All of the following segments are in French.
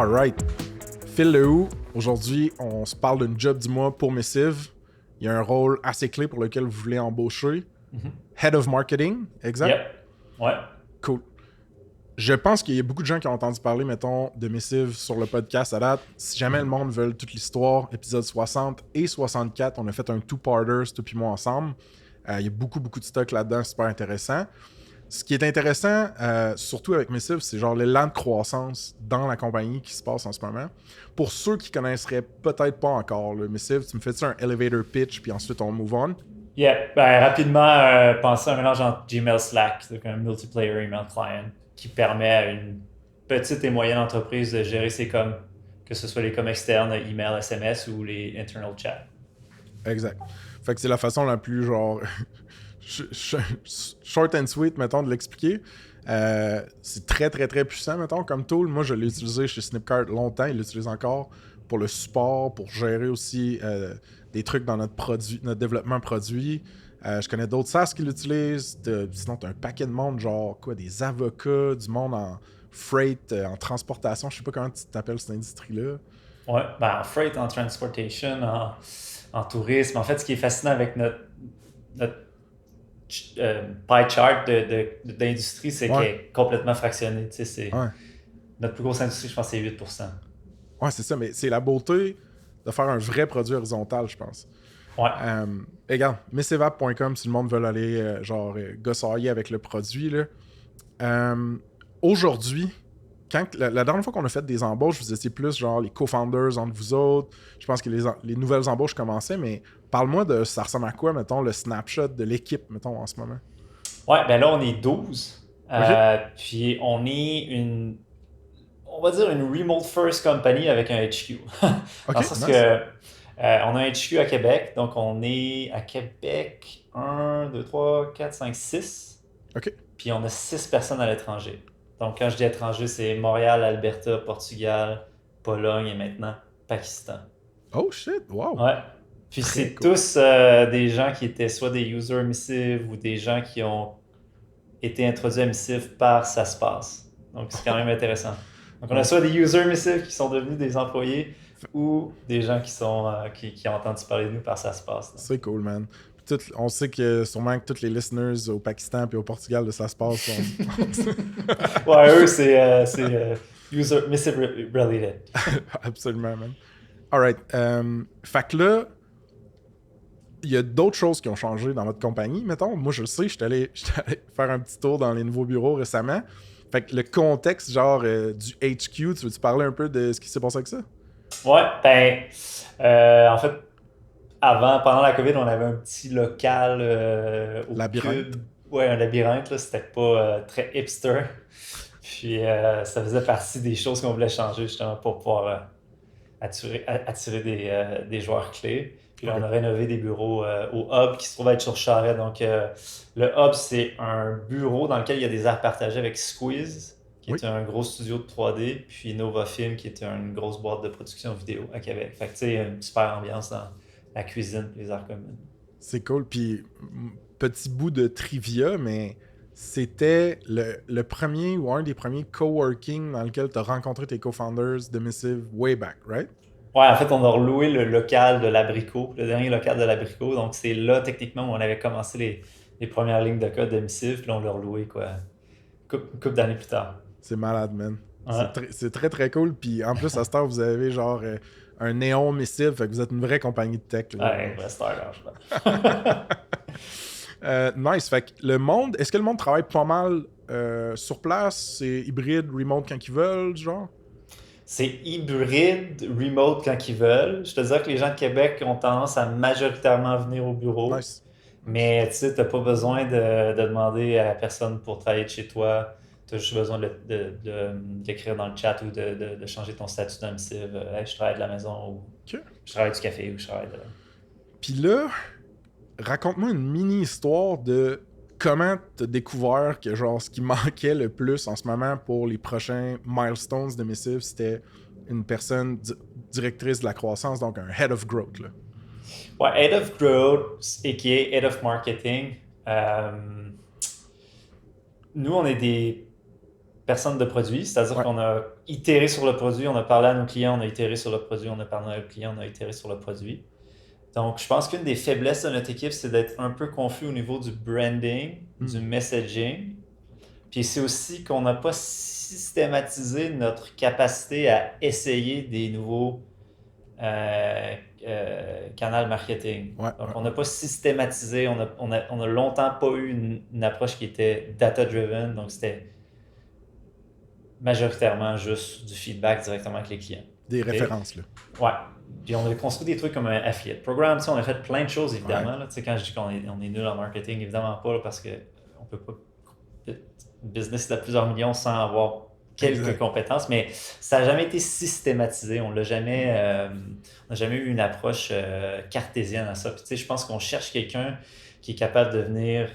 Alright. Phil Lehoux, aujourd'hui, on se parle d'une job du mois pour Missive. Il y a un rôle assez clé pour lequel vous voulez embaucher. Head of Marketing, exact? Yep. Ouais. Cool. Je pense qu'il y a beaucoup de gens qui ont entendu parler, mettons, de Missive sur le podcast à date. Si jamais le monde veut toute l'histoire, épisode 60 et 64, on a fait un two-parter, toi puis moi ensemble. Il y a beaucoup de stock là-dedans, super intéressant. Ce qui est intéressant, surtout avec Missive, c'est genre l'élan de croissance dans la compagnie qui se passe en ce moment. Pour ceux qui connaisseraient peut-être pas encore le Missive, tu me fais-tu un elevator pitch, puis ensuite on move on? Yeah. Ben, rapidement, pensez à un mélange entre Gmail Slack, donc un multiplayer email client, qui permet à une petite et moyenne entreprise de gérer ses coms, que ce soit les coms externes, email, SMS ou les internal chat. Exact. Fait que c'est la façon la plus genre short and sweet, mettons, de l'expliquer. C'est très puissant, mettons, comme tool. Moi, je l'ai utilisé chez Snipcart longtemps. Il l'utilise encore pour le support, pour gérer aussi des trucs dans notre produit, notre développement produit. Je connais d'autres SaaS qui l'utilisent. Sinon, t'as un paquet de monde, genre quoi, des avocats, du monde en freight, en transportation. Je sais pas comment tu t'appelles cette industrie-là. Ouais, ben, en freight, en transportation, en tourisme. En fait, ce qui est fascinant avec notre pie chart d'industrie, c'est qu'elle est complètement fractionnée. Tu sais, notre plus grosse industrie, je pense, c'est 8%. Ouais, c'est ça, mais c'est la beauté de faire un vrai produit horizontal, je pense. Ouais. Regarde, missevap.com si le monde veut aller gossailler avec le produit. Là. Aujourd'hui, la dernière fois qu'on a fait des embauches, vous étiez plus genre les co-founders entre vous autres. Je pense que les nouvelles embauches commençaient, mais parle-moi de ça ressemble à quoi, mettons, le snapshot de l'équipe, mettons, en ce moment. Ouais, ben là, on est 12. OK. Puis on est on va dire une remote first company avec un HQ. Dans le OK, sens nice. que on a un HQ à Québec, donc on est à Québec 1, 2, 3, 4, 5, 6. OK. Puis on a 6 personnes à l'étranger. Donc quand je dis étranger, c'est Montréal, Alberta, Portugal, Pologne et maintenant Pakistan. Oh shit, wow. Ouais. Puis Très c'est cool. tous des gens qui étaient soit des users Missive ou des gens qui ont été introduits à Missive par Ça se passe. Donc c'est quand même intéressant. Donc on a soit des users Missive qui sont devenus des employés ou des gens qui ont entendu parler de nous par Ça se passe. Donc. C'est cool, man. On sait que sûrement que tous les listeners au Pakistan et au Portugal de ça se passe. Ouais, eux, c'est user Missive related. Absolument, man. Alright. Fait que là, il y a d'autres choses qui ont changé dans votre compagnie, mettons. Moi, je le sais, j'étais allé faire un petit tour dans les nouveaux bureaux récemment. Fait que le contexte, genre, du HQ, tu veux-tu parler un peu de ce qui s'est passé avec ça? Ouais, ben, en fait, pendant la COVID, on avait un petit local au Labyrinthe. Cube. Ouais, un labyrinthe, là, c'était pas très hipster. Puis ça faisait partie des choses qu'on voulait changer justement pour pouvoir attirer des joueurs clés. Puis là, on a rénové des bureaux au Hub qui se trouve être sur Charest. Donc, le Hub, c'est un bureau dans lequel il y a des aires partagées avec Squeeze, qui est un gros studio de 3D, puis NovaFilm, qui est une grosse boîte de production vidéo à Québec. Fait que, tu sais, une super ambiance dans la cuisine et les arts communs. C'est cool. Puis, petit bout de trivia, mais c'était le premier ou un des premiers coworking dans lequel tu as rencontré tes co-founders de Missive way back, right? Ouais, en fait, on a reloué le local de l'Abricot, le dernier local de l'Abricot. Donc, c'est là, techniquement, où on avait commencé les premières lignes de code de Missive. Puis là, on l'a reloué, quoi, une couple d'années plus tard. C'est malade, man. Ouais. C'est très cool. Puis en plus, à cette heure, vous avez genre un néon Missive, fait que vous êtes une vraie compagnie de tech. Là. Ouais, une vraie star, je pense. Nice. Fait que est-ce que le monde travaille pas mal sur place? C'est hybride, remote quand ils veulent, genre? C'est hybride, remote quand ils veulent. Je te dirais que les gens de Québec ont tendance à majoritairement venir au bureau. Nice. Mais tu sais, tu n'as pas besoin de demander à la personne pour travailler de chez toi. Tu as juste besoin d'écrire dans le chat ou de changer ton statut dans Missive. Hey, je travaille de la maison ou OK. je travaille du café ou je travaille de... Puis là, raconte-moi une mini-histoire de comment t'as découvert que genre ce qui manquait le plus en ce moment pour les prochains milestones de Missive, c'était une personne directrice de la croissance, donc un head of growth. Là. Ouais, Head of Growth, a.k.a. Head of Marketing. Nous, on est personne de produit, c'est-à-dire Ouais. qu'on a itéré sur le produit, on a parlé à nos clients, on a itéré sur le produit, on a parlé à nos clients, on a itéré sur le produit. Donc, je pense qu'une des faiblesses de notre équipe, c'est d'être un peu confus au niveau du branding, du messaging. Puis c'est aussi qu'on n'a pas systématisé notre capacité à essayer des nouveaux canaux marketing. Ouais, Donc, ouais. on n'a pas systématisé, on a longtemps pas eu une approche qui était data-driven. Donc, c'était majoritairement juste du feedback directement avec les clients. Des OK? références, là. Ouais. Puis on a construit des trucs comme un affiliate programme. Tu sais, on a fait plein de choses, évidemment. Ouais. Là. Tu sais, quand je dis qu'on est, on est nul en marketing, évidemment pas, là, parce qu'on peut pas business de plusieurs millions sans avoir quelques Exact. compétences, mais ça n'a jamais été systématisé. On n'a jamais eu une approche cartésienne à ça. Puis, tu sais, je pense qu'on cherche quelqu'un qui est capable de venir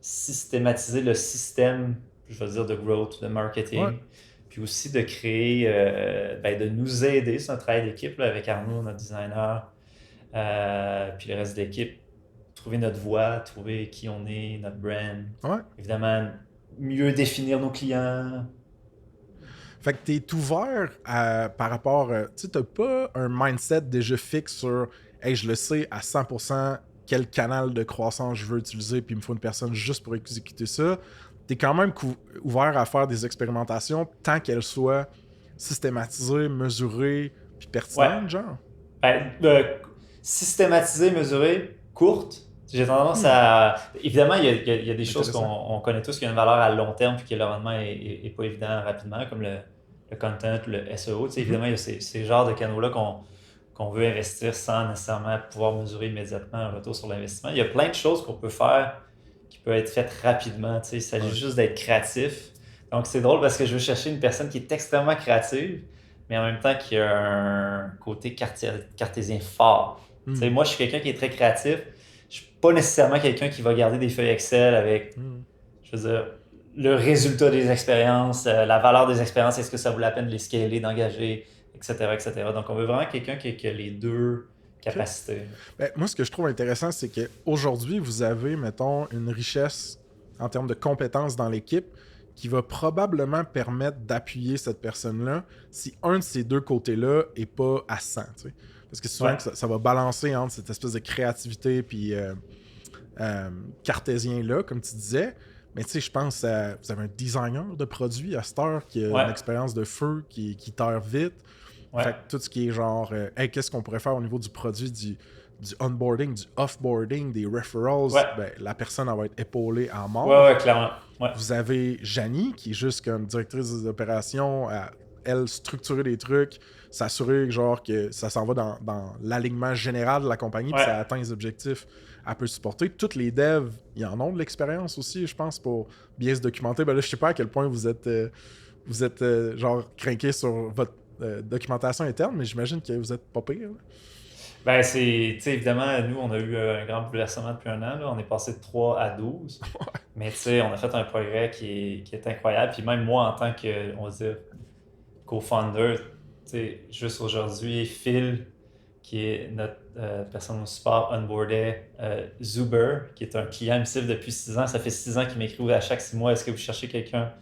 systématiser le système, je veux dire, de growth, de marketing, Ouais. puis aussi de créer, de nous aider, c'est un travail d'équipe là, avec Arnaud, notre designer, puis le reste de l'équipe, trouver notre voix, trouver qui on est, notre brand. Ouais. Évidemment, mieux définir nos clients. Fait que t'es ouvert par rapport... tu sais, t'as pas un mindset déjà fixe sur « Hey, je le sais à 100% quel canal de croissance je veux utiliser, puis il me faut une personne juste pour exécuter ça. » T'es quand même ouvert à faire des expérimentations tant qu'elles soient systématisées, mesurées, puis Ouais. pertinentes, genre? Ben, systématiser, mesurer, courte. J'ai tendance à. Évidemment, il y a des choses qu'on connaît tous qui ont une valeur à long terme puis que le rendement est pas évident rapidement, comme le content, le SEO. Tu sais, évidemment, il y a ces genres de canaux-là qu'on veut investir sans nécessairement pouvoir mesurer immédiatement un retour sur l'investissement. Il y a plein de choses qu'on peut faire qui peuvent être faites rapidement. Tu sais, il s'agit juste d'être créatif. Donc, c'est drôle parce que je veux chercher une personne qui est extrêmement créative, mais en même temps qui a un côté cartésien fort. Tu sais, moi, je suis quelqu'un qui est très créatif. Je suis pas nécessairement quelqu'un qui va garder des feuilles Excel avec, je veux dire, le résultat des expériences, la valeur des expériences, est-ce que ça vaut la peine de les scaler, d'engager, etc., etc. Donc, on veut vraiment quelqu'un qui a les deux capacités. Ben, moi, ce que je trouve intéressant, c'est qu'aujourd'hui, vous avez, mettons, une richesse en termes de compétences dans l'équipe qui va probablement permettre d'appuyer cette personne-là si un de ces deux côtés-là est pas à 100. Tu sais. Parce que souvent, ça va balancer entre cette espèce de créativité puis cartésien-là, comme tu disais. Mais tu sais, je pense à... Vous avez un designer de produits à cette heure qui a une expérience de feu qui terre vite. Fait que tout ce qui est genre, hey, qu'est-ce qu'on pourrait faire au niveau du produit, du onboarding, du offboarding, des referrals, ben, la personne elle va être épaulée en mort. Ouais, clairement. Ouais. Vous avez Janie, qui est juste comme directrice des opérations, elle structurer des trucs, s'assurer genre que ça s'en va dans l'alignement général de la compagnie, puis ça atteint les objectifs. Elle peut supporter. Toutes les devs, ils en ont de l'expérience aussi, je pense, pour bien se documenter. Ben là, je sais pas à quel point vous êtes genre craqué sur votre documentation interne, mais j'imagine que vous êtes pas pire. Là. Ben, c'est, tu sais, évidemment, nous, on a eu un grand bouleversement depuis un an. Là. On est passé de 3 à 12. Mais, tu sais, on a fait un progrès qui est incroyable. Puis même moi, en tant que, on va dire, co-founder, tu sais, juste aujourd'hui, Phil, qui est notre personne au support, onboardait Zuber, qui est un client émissif depuis 6 ans. Ça fait 6 ans qu'il m'écrit à chaque 6 mois, est-ce que vous cherchez quelqu'un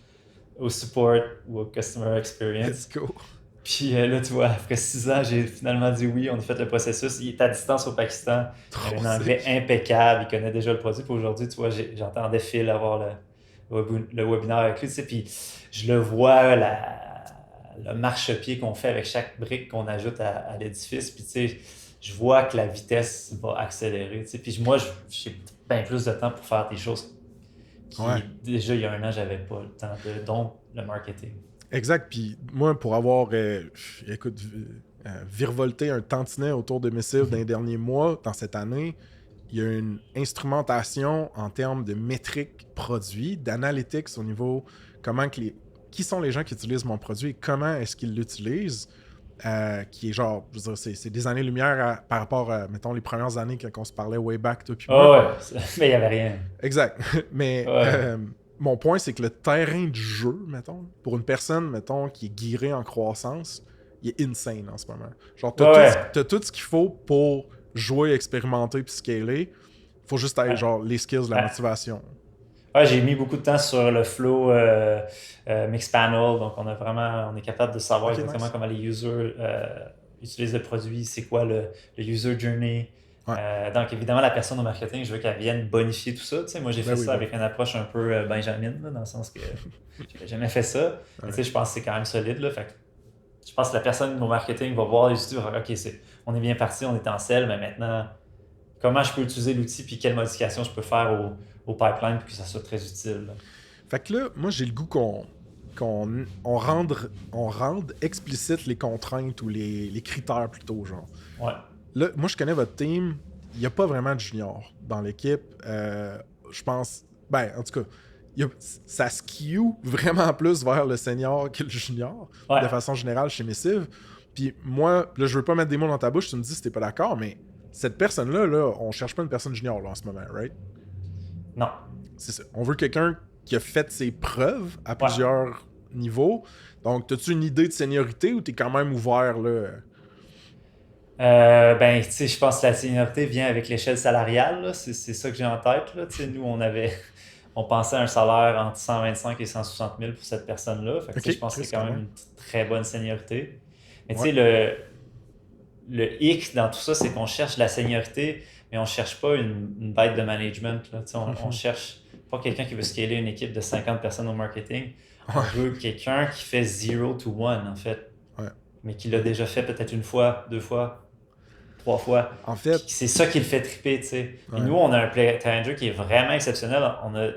au support ou au customer experience? Let's go! Puis là, tu vois, après 6 ans, j'ai finalement dit oui, on a fait le processus. Il est à distance au Pakistan. Il a un anglais impeccable, il connaît déjà le produit. Puis aujourd'hui, tu vois, j'entendais Phil avoir le webinaire avec lui, tu sais, puis je le vois, le marchepied qu'on fait avec chaque brique qu'on ajoute à l'édifice. Puis tu sais, je vois que la vitesse va accélérer. Tu sais. Puis moi, j'ai bien plus de temps pour faire des choses qui, déjà, il y a un an, j'avais pas le temps de, donc le marketing. Exact. Puis moi, pour avoir, virevolté un tantinet autour de Missive dans les derniers mois, dans cette année, il y a une instrumentation en termes de métriques produits, d'analytics au niveau qui sont les gens qui utilisent mon produit et comment est-ce qu'ils l'utilisent, qui est genre, je veux dire, c'est des années-lumière par rapport à, mettons, les premières années quand on se parlait way back, toi puis moi. Mais il n'y avait rien. Exact. Mais mon point, c'est que le terrain de jeu, mettons, pour une personne, mettons, qui est guirée en croissance, il est insane en ce moment. Genre, t'as tout ce qu'il faut pour jouer, expérimenter puis scaler. Faut juste avoir genre les skills, la motivation. Ouais, j'ai mis beaucoup de temps sur le flow Mixpanel, donc on est capable de savoir Ok, exactement nice. comment les users utilisent le produit, c'est quoi le user journey. Ouais. Donc évidemment, la personne au marketing, je veux qu'elle vienne bonifier tout ça. Tu sais, moi, j'ai Ben fait oui, ça ben avec oui. une approche un peu Benjamin, là, dans le sens que j'avais jamais fait ça. Mais tu Ouais. sais, je pense que c'est quand même solide. Là, fait que je pense que la personne au marketing va voir les outils, va faire, OK, on est bien parti, on est en selle, mais maintenant, comment je peux utiliser l'outil puis quelles modifications je peux faire au pipeline pour que ça soit très utile. Là. Fait que là, moi, j'ai le goût qu'on rende explicite les contraintes ou les critères plutôt, genre. Ouais. Là, moi, je connais votre team. Il n'y a pas vraiment de junior dans l'équipe. Je pense. Ben, en tout cas, ça skew vraiment plus vers le senior que le junior, Ouais. de façon générale chez Missive. Puis moi, là, je veux pas mettre des mots dans ta bouche, tu me dis si t'es pas d'accord, mais cette personne-là, là, on cherche pas une personne junior là, en ce moment, right? Non. C'est ça. On veut quelqu'un qui a fait ses preuves à Ouais. plusieurs niveaux. Donc, as-tu une idée de seniorité ou t'es quand même ouvert, là? Ben, tu sais, je pense que la seniorité vient avec l'échelle salariale. Là. C'est ça que j'ai en tête. Là. Tu sais, nous, on pensait à un salaire entre 125 et 160 000 pour cette personne-là. Fait que, tu sais, je Ok, pense que Chris, c'est quand quand même même. une très bonne seniorité. Mais tu Ouais. sais, le hic dans tout ça, c'est qu'on cherche la seniorité, mais on cherche pas une bête de management. Là. Tu sais, on cherche pas quelqu'un qui veut scaler une équipe de 50 personnes au marketing. On Ouais. veut quelqu'un qui fait 0 to 1, en fait, Ouais. mais qui l'a déjà fait peut-être une fois, deux fois, trois fois. En Puis fait, c'est ça qui le fait triper, tu sais. Puis ouais. nous, on a un player manager qui est vraiment exceptionnel. On a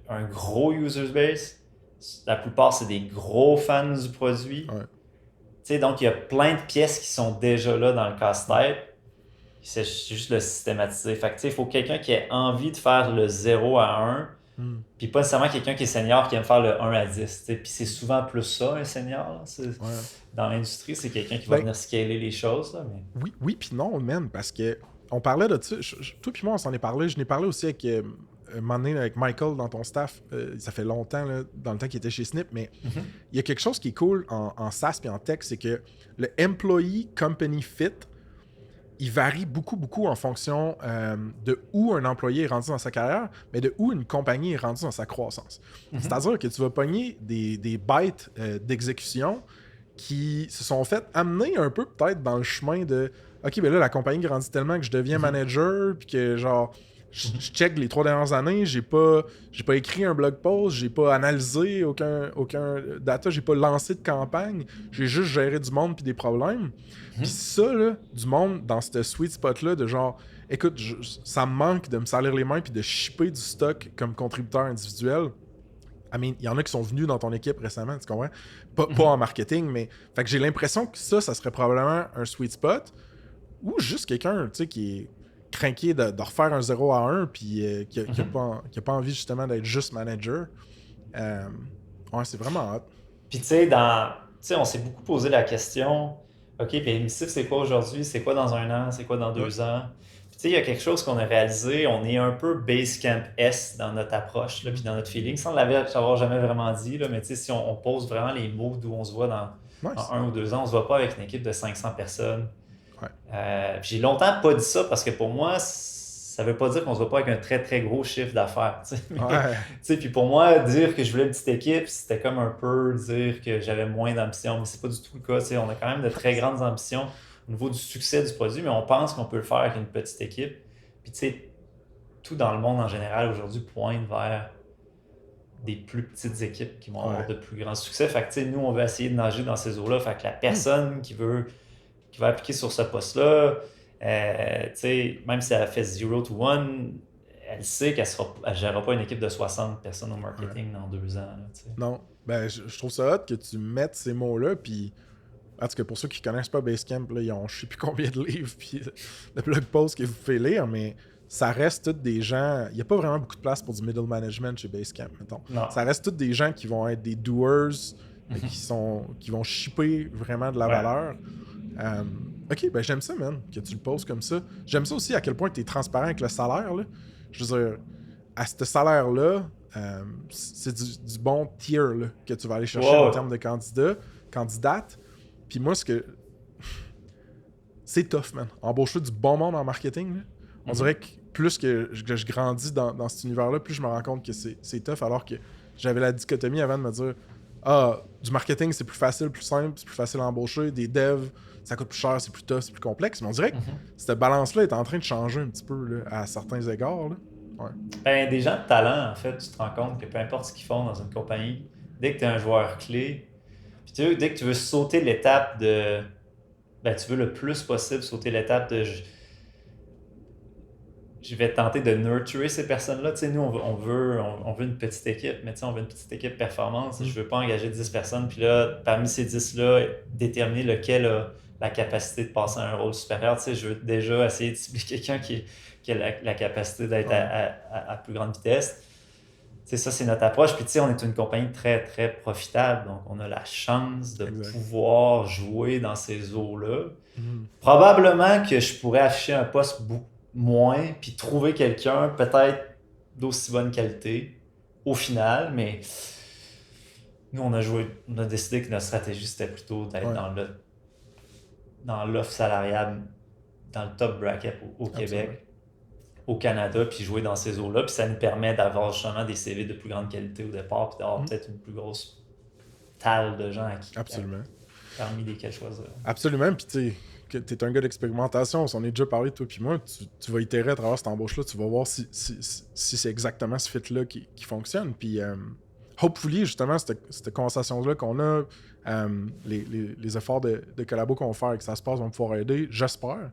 un gros user base. La plupart, c'est des gros fans du produit. Ouais. Tu sais, donc, il y a plein de pièces qui sont déjà là dans le casse-tête. C'est juste le systématiser. Fait que, tu sais, il faut quelqu'un qui ait envie de faire le 0 à 1, Hmm. puis pas nécessairement quelqu'un qui est senior qui aime faire le 1 à 10. Tu sais. Puis c'est souvent plus ça, un senior. Là. Ouais. Dans l'industrie, c'est quelqu'un qui va Ben, venir scaler les choses. Là, mais... oui, oui, puis non, man, parce que on parlait de ça. Toi puis moi, on s'en est parlé. Je n'ai parlé aussi avec un moment donné avec Michael dans ton staff. Ça fait longtemps, là, dans le temps qu'il était chez Snip, mais il y a quelque chose qui est cool en SaaS et en tech, c'est que le employee company fit, il varie beaucoup, beaucoup en fonction de où un employé est rendu dans sa carrière, mais de où une compagnie est rendue dans sa croissance. C'est-à-dire que tu vas pogner des bêtes d'exécution qui se sont fait amener un peu peut-être dans le chemin de OK, ben là, la compagnie grandit tellement que je deviens manager, puis que genre, je check les 3 dernières années, j'ai pas écrit un blog post, j'ai pas analysé aucun data, j'ai pas lancé de campagne, j'ai juste géré du monde puis des problèmes. Puis ça, là, du monde dans ce sweet spot-là, de genre, écoute, ça me manque de me salir les mains puis de shipper du stock comme contributeur individuel. I mean, il y en a qui sont venus dans ton équipe récemment, tu comprends? Pas en marketing, mais... Fait que j'ai l'impression que ça serait probablement un sweet spot. Ou juste quelqu'un, tu sais, qui est craqué de refaire un 0 à 1 puis qui a pas envie justement d'être juste manager. Ouais, c'est vraiment hot. Puis tu sais, on s'est beaucoup posé la question, OK, puis émissif, c'est quoi aujourd'hui? C'est quoi dans 1 an? C'est quoi dans Ouais. 2 ans? Puis tu sais, il y a quelque chose qu'on a réalisé, on est un peu Basecamp S dans notre approche, là, puis dans notre feeling, sans l'avoir jamais vraiment dit, là, mais tu sais, si on pose vraiment les mots d'où on se voit dans Nice. 1 ou 2 ans, on se voit pas avec une équipe de 500 personnes. Ouais. Puis j'ai longtemps pas dit ça parce que pour moi, ça veut pas dire qu'on se voit pas avec un très très gros chiffre d'affaires. Tu sais. Ouais. Tu sais, puis pour moi, dire que je voulais une petite équipe, c'était comme un peu dire que j'avais moins d'ambition, mais c'est pas du tout le cas. Tu sais. On a quand même de très grandes ambitions au niveau du succès du produit, mais on pense qu'on peut le faire avec une petite équipe. Puis tu sais, tout dans le monde en général aujourd'hui pointe vers des plus petites équipes qui vont avoir de plus grands succès. Fait que tu sais, nous, on veut essayer de nager dans ces eaux-là. Fait que la personne qui va appliquer sur ce poste-là, tu sais, même si elle a fait 0 to 1, elle sait qu'elle ne gérera pas une équipe de 60 personnes au marketing dans 2 ans. Là, tu sais. Non. Ben, je trouve ça hot que tu mettes ces mots-là, puis... En tout cas, pour ceux qui connaissent pas Basecamp, là, ils ont je sais plus combien de livres puis de blog posts que vous pouvez lire, mais ça reste tous des gens... Il n'y a pas vraiment beaucoup de place pour du middle management chez Basecamp, mettons. Non. Ça reste tous des gens qui vont être des doers, qui vont shipper vraiment de la valeur. Ok, ben j'aime ça, man, que tu le poses comme ça. J'aime ça aussi à quel point tu es transparent avec le salaire. Là. Je veux dire, à ce salaire-là, c'est du bon tier là, que tu vas aller chercher en termes de candidates. Puis moi, c'est tough, man. Embaucher du bon monde en marketing, là, On dirait que plus que je grandis dans cet univers-là, plus je me rends compte que c'est tough, alors que j'avais la dichotomie avant de me dire du marketing, c'est plus facile, plus simple, c'est plus facile à embaucher, des devs, ça coûte plus cher, c'est plus tough, c'est plus complexe. Mais on dirait que cette balance-là est en train de changer un petit peu là, à certains égards. Là. Ouais. Ben, des gens de talent, en fait, tu te rends compte que peu importe ce qu'ils font dans une compagnie, dès que tu es un joueur clé, puis dès que tu veux sauter l'étape de... Ben, tu veux le plus possible sauter l'étape de... Je vais tenter de nurturer ces personnes-là. Tu sais, nous, on veut une petite équipe, mais tu sais, on veut une petite équipe performance. Je veux pas engager 10 personnes, puis là, parmi ces 10-là, déterminer lequel a la capacité de passer à un rôle supérieur. Tu sais, je veux déjà essayer de cibler quelqu'un qui a la capacité d'être à plus grande vitesse. Tu sais, ça, c'est notre approche. Puis, tu sais, on est une compagnie très, très profitable. Donc, on a la chance de pouvoir jouer dans ces eaux-là. Probablement que je pourrais afficher un poste beaucoup moins, puis trouver quelqu'un peut-être d'aussi bonne qualité au final, mais nous, on a décidé que notre stratégie, c'était plutôt d'être dans l'offre salariale, dans le top bracket au Québec, au Canada, puis jouer dans ces eaux-là, puis ça nous permet d'avoir justement des CV de plus grande qualité au départ, puis d'avoir peut-être une plus grosse talle de gens parmi lesquels choisir. Absolument, puis tu sais, que tu es un gars d'expérimentation, on s'en est déjà parlé, toi puis moi, tu vas itérer à travers cette embauche-là, tu vas voir si c'est exactement ce fit-là qui fonctionne. Puis, hopefully, justement, cette conversation-là qu'on a, les efforts de collabo qu'on va faire et que ça se passe vont pouvoir aider, j'espère.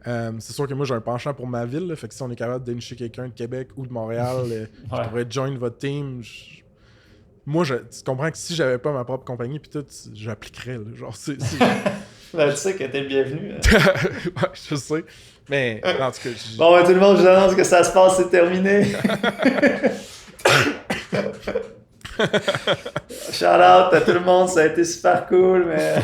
C'est sûr que moi, j'ai un penchant pour ma ville, là, fait que si on est capable de dénicher quelqu'un de Québec ou de Montréal qui pourrait join votre team, moi, tu comprends que si j'avais pas ma propre compagnie, puis tout, j'appliquerais. Là, genre, Ben, tu sais que t'es le bienvenu. Ouais, je sais. Mais, en tout cas... Bon, ben, tout le monde, je vous annonce que ça se passe, c'est terminé. Shout out à tout le monde, ça a été super cool, mais...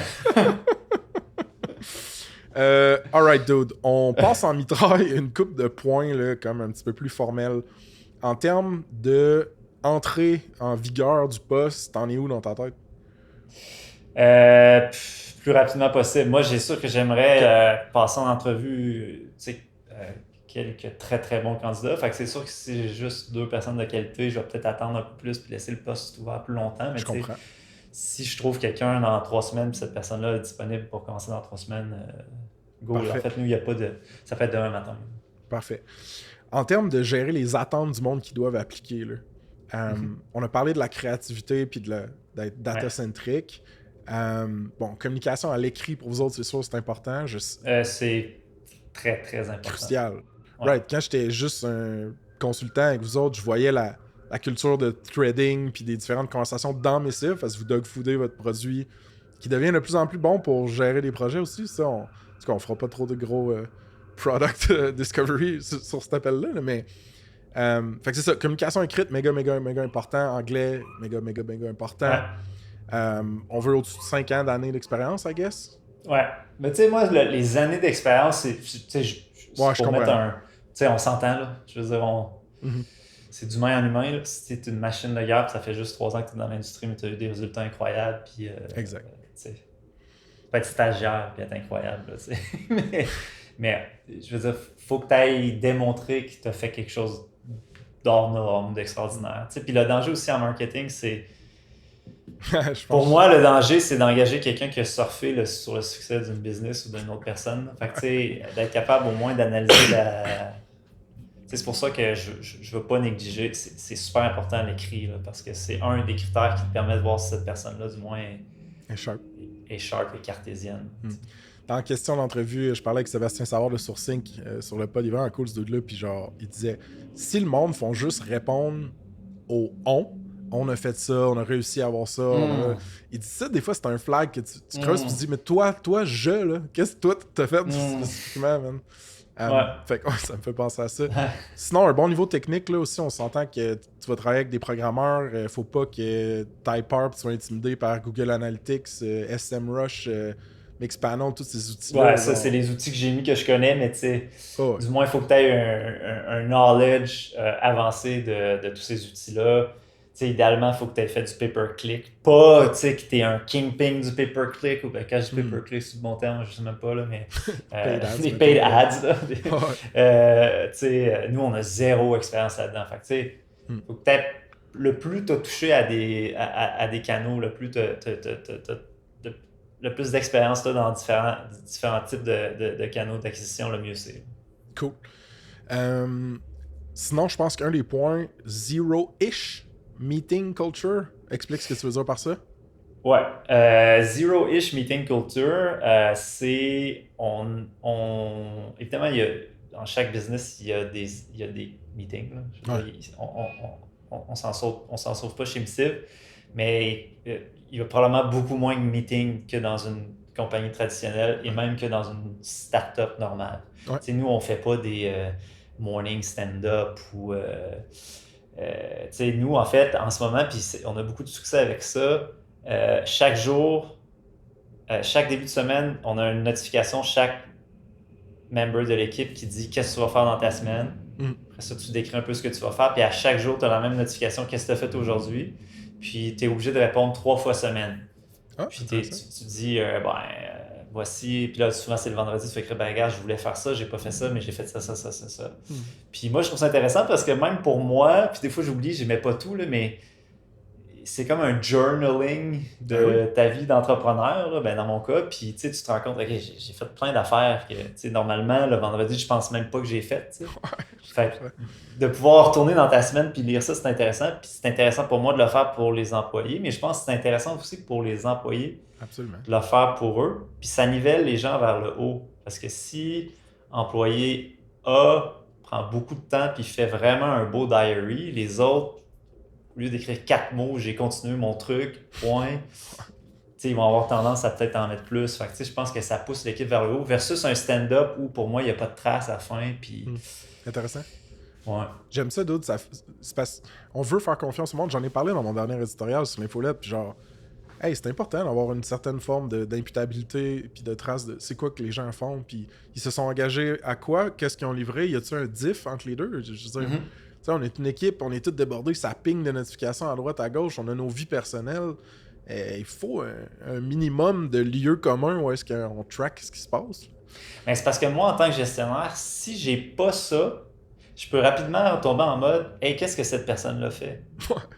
Alright, dude. On passe en mitraille une coupe de points, là, comme un petit peu plus formel. En termes de entrée en vigueur du poste, t'en es où dans ta tête? Plus rapidement possible. Moi, j'ai sûr que j'aimerais passer en entrevue quelques très très bons candidats. Fait que c'est sûr que si j'ai juste 2 personnes de qualité, je vais peut-être attendre un peu plus puis laisser le poste ouvert plus longtemps. Mais je comprends. Si je trouve quelqu'un dans 3 semaines puis cette personne-là est disponible pour commencer dans 3 semaines, go. En fait, nous, il n'y a pas de... Ça fait demain matin. Parfait. En termes de gérer les attentes du monde qui doivent appliquer, là, on a parlé de la créativité puis d'être data-centric. Bon, communication à l'écrit pour vous autres, c'est sûr, c'est important. C'est très, très important. Crucial. Ouais. Right. Quand j'étais juste un consultant avec vous autres, je voyais la culture de threading puis des différentes conversations dans Missive, parce que vous dogfoodez votre produit qui devient de plus en plus bon pour gérer les projets aussi. Ça, en tout cas, on fera pas trop de gros product discovery sur cet appel-là, mais fait que c'est ça, communication écrite, méga important, anglais, méga important. Ouais. On veut au-dessus de 5 ans d'années d'expérience, I guess. Ouais. Mais tu sais, moi, les années d'expérience, c'est pour mettre un... Tu sais, on s'entend, là. Je veux dire, c'est d'humain en humain. Là. Si t'es une machine de guerre, puis ça fait juste 3 ans que t'es dans l'industrie, mais t'as eu des résultats incroyables, puis... exact. Tu peux être stagiaire, puis être incroyable, là, mais je veux dire, faut que t'ailles démontrer que t'as fait quelque chose d'hors norme, d'extraordinaire. Puis le danger aussi en marketing, c'est... Pour moi, le danger, c'est d'engager quelqu'un qui a surfé sur le succès d'une business ou d'une autre personne. Fait que, tu sais, d'être capable au moins d'analyser la... C'est pour ça que je ne veux pas négliger. C'est super important l'écrit, là, parce que c'est un des critères qui te permet de voir si cette personne-là, du moins, est sharp et cartésienne. Dans la question d'entrevue, je parlais avec Sébastien Savard de Sourcing sur le pod, il va un cool ce dude-là, puis genre, il disait, si le monde font juste répondre au on a fait ça, on a réussi à avoir ça. Il dit ça, des fois, c'est un flag que tu creuses et tu te dis, mais toi, là, qu'est-ce que toi, t'as fait spécifiquement, man? Fait que ça me fait penser à ça. Sinon, un bon niveau technique, là aussi, on s'entend que tu vas travailler avec des programmeurs. Faut pas que TypeArp soit intimidé par Google Analytics, SMrush, Mixpanel, tous ces outils-là. Ouais, ça, c'est les outils que j'ai mis que je connais, mais tu sais, du moins, il faut que tu aies un knowledge avancé de tous ces outils-là. sais, idéalement, il faut que tu aies fait du pay-per-click. Pas, tu sais, que tu es un kingpin du pay-per-click, ou ben, quand je dis pay-per-click, c'est le bon terme, je sais même pas, là, mais Paid ads, des mettons, paid ouais. ads, là. Ouais. Tu sais, nous, on a zéro expérience là-dedans. Fait que, tu sais, faut que t'aies- le plus tu as touché à des canaux, le plus le plus d'expérience tu as dans différents types de canaux d'acquisition, le mieux c'est. Cool. Sinon, je pense qu'un des points, zero-ish meeting culture. Explique ce que tu veux dire par ça. Ouais. Zero-ish meeting culture, c'est. Évidemment, dans chaque business, il y a des meetings. Là. Je veux Ouais. dire, on s'en sauve pas chez Missive, mais il y a probablement beaucoup moins de meetings que dans une compagnie traditionnelle et même que dans une start-up normale. Ouais. Tu sais, nous, on fait pas des morning stand-up ou. Tu sais, nous, en fait, en ce moment, puis on a beaucoup de succès avec ça. Chaque jour, chaque début de semaine, on a une notification, chaque member de l'équipe qui dit qu'est-ce que tu vas faire dans ta semaine. Après ça, tu décris un peu ce que tu vas faire. Puis à chaque jour, tu as la même notification, qu'est-ce que tu as fait aujourd'hui. Puis tu es obligé de répondre 3 fois semaine. Ah, Puis intéressant. tu dis, voici. Puis là, souvent, c'est le vendredi, tu fais écrire, ben, regarde, je voulais faire ça, j'ai pas fait ça, mais j'ai fait ça, ça, ça, ça, ça. Puis moi, je trouve ça intéressant parce que même pour moi, puis des fois, j'oublie, j'aimais pas tout, là, mais c'est comme un journaling de ta vie d'entrepreneur, là, ben dans mon cas. Puis tu te rends compte, ok, j'ai fait plein d'affaires que normalement, le vendredi, je pense même pas que j'ai fait. T'sais. Fait que de pouvoir retourner dans ta semaine puis lire ça, c'est intéressant. Puis c'est intéressant pour moi de le faire pour les employés, mais je pense que c'est intéressant aussi pour les employés Absolument. de le faire pour eux. Puis ça nivelle les gens vers le haut. Parce que si employé A prend beaucoup de temps puis fait vraiment un beau diary, les autres, au lieu d'écrire 4 mots, j'ai continué mon truc, point. T'sais, ils vont avoir tendance à peut-être en mettre plus. Fait que, je pense que ça pousse l'équipe vers le haut versus un stand-up où pour moi, il n'y a pas de trace à la fin. Puis... Intéressant. Ouais. J'aime ça, dude. On veut faire confiance au monde. J'en ai parlé dans mon dernier éditorial sur l'infolette. Puis genre, hey, c'est important d'avoir une certaine forme d'imputabilité puis de trace de c'est quoi que les gens font. Puis ils se sont engagés à quoi? Qu'est-ce qu'ils ont livré? Y a-t-il un diff entre les deux? Je veux dire, on est une équipe, on est tous débordés, ça ping de notifications à droite, à gauche, on a nos vies personnelles. Il faut un minimum de lieux communs où est-ce qu'on track ce qui se passe. Mais c'est parce que moi, en tant que gestionnaire, si j'ai pas ça, je peux rapidement tomber en mode « Hey, qu'est-ce que cette personne-là fait?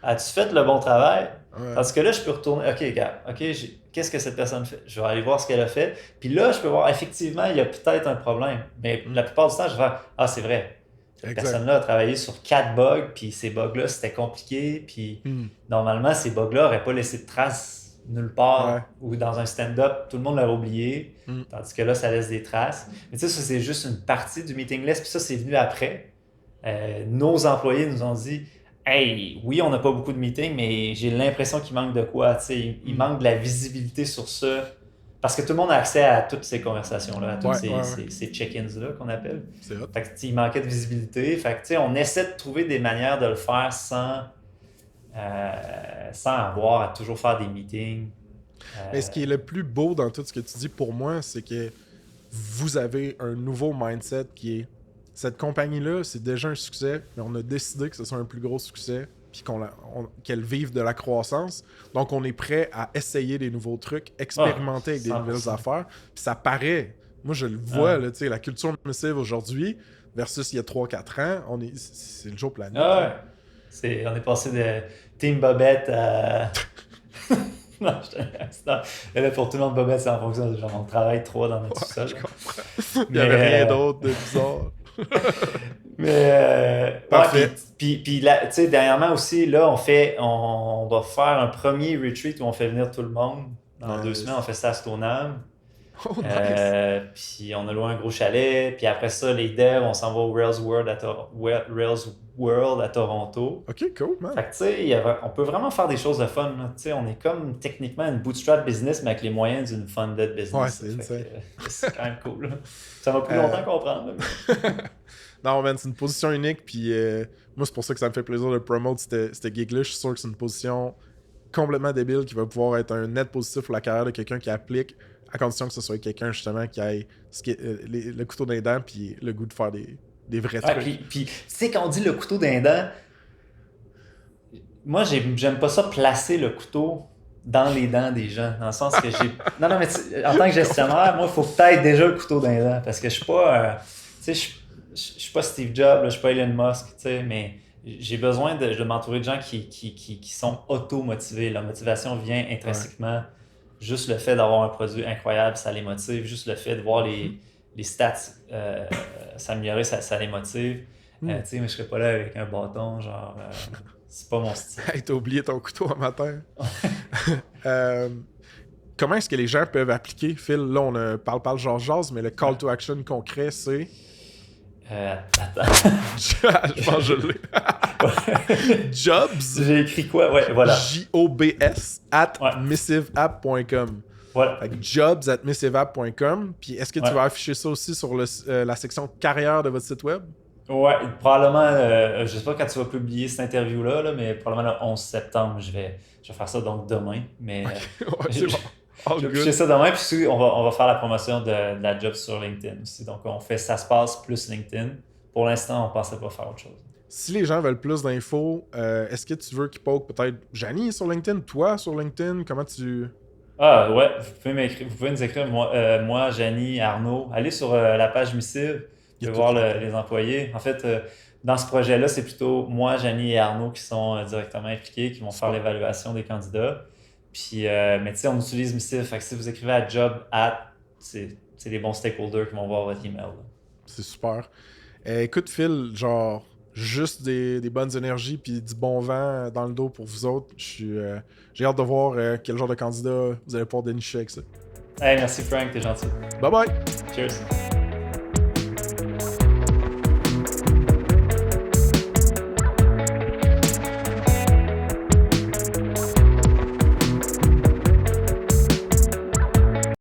As-tu fait le bon travail? » Parce que là, je peux retourner « OK, gars, qu'est-ce que cette personne fait? Je vais aller voir ce qu'elle a fait. » Puis là, je peux voir, effectivement, il y a peut-être un problème. Mais la plupart du temps, je vais faire « Ah, c'est vrai. » Cette personne-là a travaillé sur 4 bugs, puis ces bugs-là, c'était compliqué, puis normalement, ces bugs-là n'auraient pas laissé de traces nulle part, ou dans un stand-up, tout le monde l'aurait oublié, tandis que là, ça laisse des traces. Mais tu sais, ça, c'est juste une partie du meeting list, puis ça, c'est venu après. Nos employés nous ont dit « Hey, oui, on n'a pas beaucoup de meetings, mais j'ai l'impression qu'il manque de quoi, tu sais, il manque de la visibilité sur ça. » Parce que tout le monde a accès à toutes ces conversations-là, à tous ces check-ins-là qu'on appelle. C'est hot. Fait que, il manquait de visibilité. Fait que, on essaie de trouver des manières de le faire sans avoir à toujours faire des meetings. Mais ce qui est le plus beau dans tout ce que tu dis pour moi, c'est que vous avez un nouveau mindset qui est cette compagnie-là, c'est déjà un succès, mais on a décidé que ce soit un plus gros succès puis qu'elle vive de la croissance. Donc, on est prêt à essayer des nouveaux trucs, expérimenter avec des nouvelles affaires. Puis ça paraît. Moi, je le vois, là, la culture Missive aujourd'hui versus il y a 3-4 ans, c'est le jour pour la nuit. On est passé de Team Bobette à... non, et là, pour tout le monde, Bobette, c'est en fonction de genre, on travaille 3 dans notre sol. Il n'y avait rien d'autre de bizarre. Mais parfait. Puis tu sais, dernièrement aussi, là, on va faire un premier retreat où on fait venir tout le monde. Dans 2 semaines, on fait ça à Stoneham. Oh, nice. Puis on a loué un gros chalet. Puis après ça, les devs, on s'en va au Rails World à Toronto. Ok, cool, man. Fait que tu sais, on peut vraiment faire des choses de fun. Tu sais, on est comme techniquement une bootstrap business, mais avec les moyens d'une funded business. Ouais, c'est insane. C'est quand même cool. Là. Ça m'a pris longtemps à comprendre. Non, man, c'est une position unique. Puis moi, c'est pour ça que ça me fait plaisir de promote cette gig-là. Je suis sûr que c'est une position complètement débile qui va pouvoir être un net positif pour la carrière de quelqu'un qui applique, à condition que ce soit quelqu'un justement qui ait le couteau dans les dents puis le goût de faire des vrais trucs. Puis tu sais, quand on dit le couteau dans les dents, Moi, j'aime pas ça placer le couteau dans les dents des gens. Dans le sens que j'ai. Non, mais en tant que gestionnaire, moi, il faut peut-être déjà le couteau dans les dents. Parce que je suis pas. Tu sais, je suis pas Steve Jobs, je suis pas Elon Musk, tu sais, mais j'ai besoin de m'entourer de gens qui sont auto-motivés. La motivation vient intrinsèquement. Juste le fait d'avoir un produit incroyable, ça les motive. Juste le fait de voir les stats s'améliorer, ça les motive. Tu sais, mais je serais pas là avec un bâton, genre, c'est pas mon style. Hey, t'as oublié ton couteau un matin. Comment est-ce que les gens peuvent appliquer, Phil? Là, on parle jase, mais le call to action concret, c'est... Attends. Je pense que je l'ai. Jobs. J'ai écrit quoi? Ouais, voilà. JOBS @missiveapp.com. Voilà. Fait que jobs@missiveapp.com. Puis est-ce que tu vas afficher ça aussi sur la section carrière de votre site web? Ouais, probablement, je sais pas quand tu vas publier cette interview-là, là, mais probablement le 11 septembre, je vais faire ça donc demain. Mais ouais, c'est bon. Je vais afficher ça demain, puis on va faire la promotion de la job sur LinkedIn aussi. Donc on fait Ça se passe plus LinkedIn. Pour l'instant, on ne pensait pas faire autre chose. Si les gens veulent plus d'infos, est-ce que tu veux qu'ils poke peut-être Janie sur LinkedIn, toi sur LinkedIn? Comment tu... Ah ouais, vous pouvez nous écrire, moi Janie, Arnaud. Allez sur la page Missive, vous pouvez voir les employés. En fait, dans ce projet-là, c'est plutôt moi, Janie et Arnaud qui sont directement impliqués, qui vont faire l'évaluation des candidats. Puis, mais tu sais, on utilise Missive, fait que si vous écrivez à job@, c'est les bons stakeholders qui vont voir votre email. Là. C'est super. Écoute, Phil, genre, juste des bonnes énergies puis du bon vent dans le dos pour vous autres. J'ai hâte de voir quel genre de candidat vous allez pouvoir dénicher avec ça. Hey, merci Frank, t'es gentil. Bye bye! Cheers!